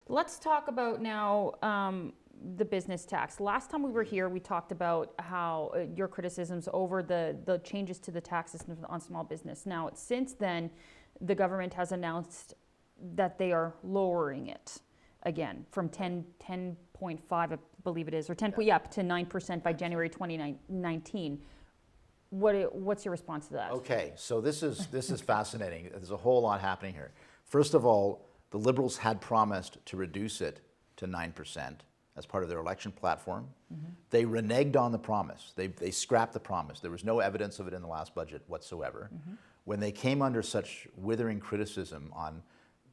Let's talk about now the business tax. Last time we were here, we talked about how your criticisms over the changes to the taxes on small business. Now, since then, the government has announced that they are lowering it again from 10.5, I believe it is, or 10, yeah, to 9% by January 2019. What's your response to that? Okay, so this is fascinating. There's a whole lot happening here. First of all, the Liberals had promised to reduce it to 9% as part of their election platform. Mm-hmm. They reneged on the promise. They scrapped the promise. There was no evidence of it in the last budget whatsoever. Mm-hmm. When they came under such withering criticism on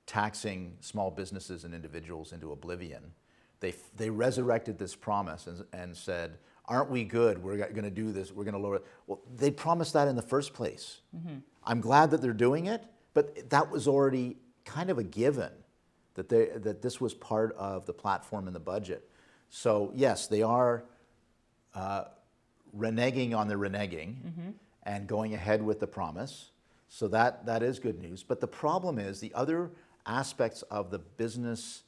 taxing small businesses and individuals into oblivion, they resurrected this promise and said, aren't we good? We're going to do this. We're going to lower it. Well, they promised that in the first place. Mm-hmm. I'm glad that they're doing it, but that was already kind of a given that this was part of the platform in the budget. So yes, they are reneging on the reneging mm-hmm. and going ahead with the promise. So that is good news. But the problem is the other aspects of the business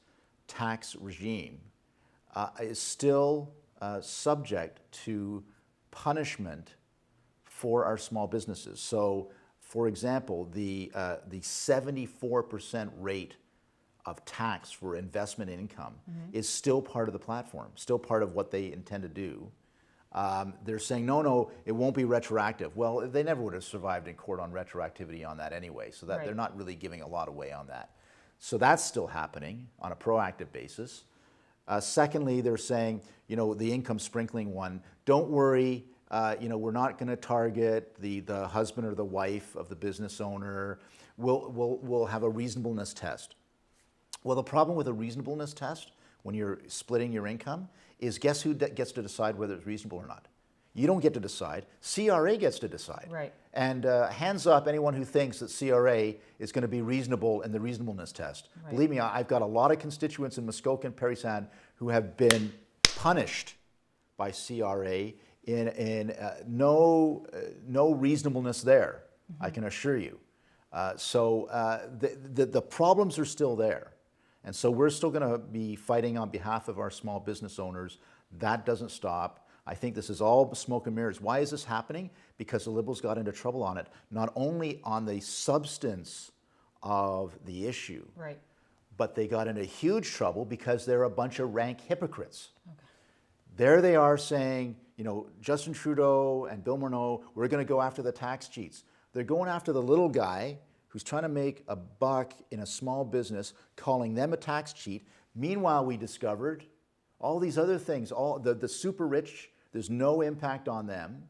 tax regime is still subject to punishment for our small businesses. So, for example, the 74% rate of tax for investment income mm-hmm. is still part of the platform, still part of what they intend to do. They're saying, no, it won't be retroactive. Well, they never would have survived in court on retroactivity on that anyway, so that right. They're not really giving a lot away on that. So that's still happening on a proactive basis. Secondly, they're saying, the income sprinkling one, don't worry, we're not going to target the husband or the wife of the business owner. We'll have a reasonableness test. Well, the problem with a reasonableness test when you're splitting your income is guess who gets to decide whether it's reasonable or not? You don't get to decide. CRA gets to decide. Right. And hands up anyone who thinks that CRA is going to be reasonable in the reasonableness test. Right. Believe me, I've got a lot of constituents in Muskoka and Parry Sound who have been punished by CRA in no reasonableness there, mm-hmm. I can assure you. So the problems are still there. And so we're still going to be fighting on behalf of our small business owners. That doesn't stop. I think this is all smoke and mirrors. Why is this happening? Because the Liberals got into trouble on it, not only on the substance of the issue, right. but they got into huge trouble because they're a bunch of rank hypocrites. Okay. There they are saying, Justin Trudeau and Bill Morneau, we're going to go after the tax cheats. They're going after the little guy who's trying to make a buck in a small business, calling them a tax cheat. Meanwhile, we discovered all these other things, all the super rich, there's no impact on them.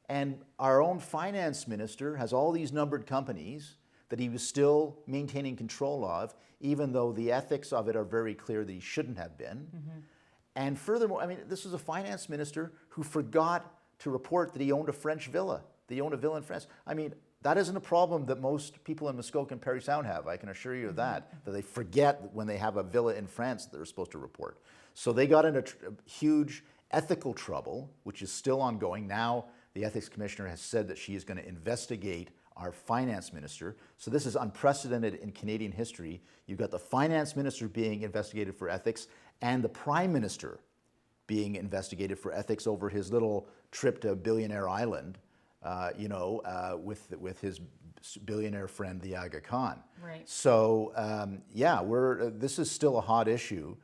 And our own finance minister has all these numbered companies that he was still maintaining control of, even though the ethics of it are very clear that he shouldn't have been. Mm-hmm. And furthermore, this was a finance minister who forgot to report that he owned a French villa. That he owned a villa in France. That isn't a problem that most people in Muskoka and Parry Sound have, I can assure you of that they forget when they have a villa in France that they're supposed to report. So they got into huge ethical trouble, which is still ongoing. Now the ethics commissioner has said that she is going to investigate our finance minister. So this is unprecedented in Canadian history. You've got the finance minister being investigated for ethics and the prime minister being investigated for ethics over his little trip to Billionaire Island. With his billionaire friend, the Aga Khan. Right. So, this is still a hot issue.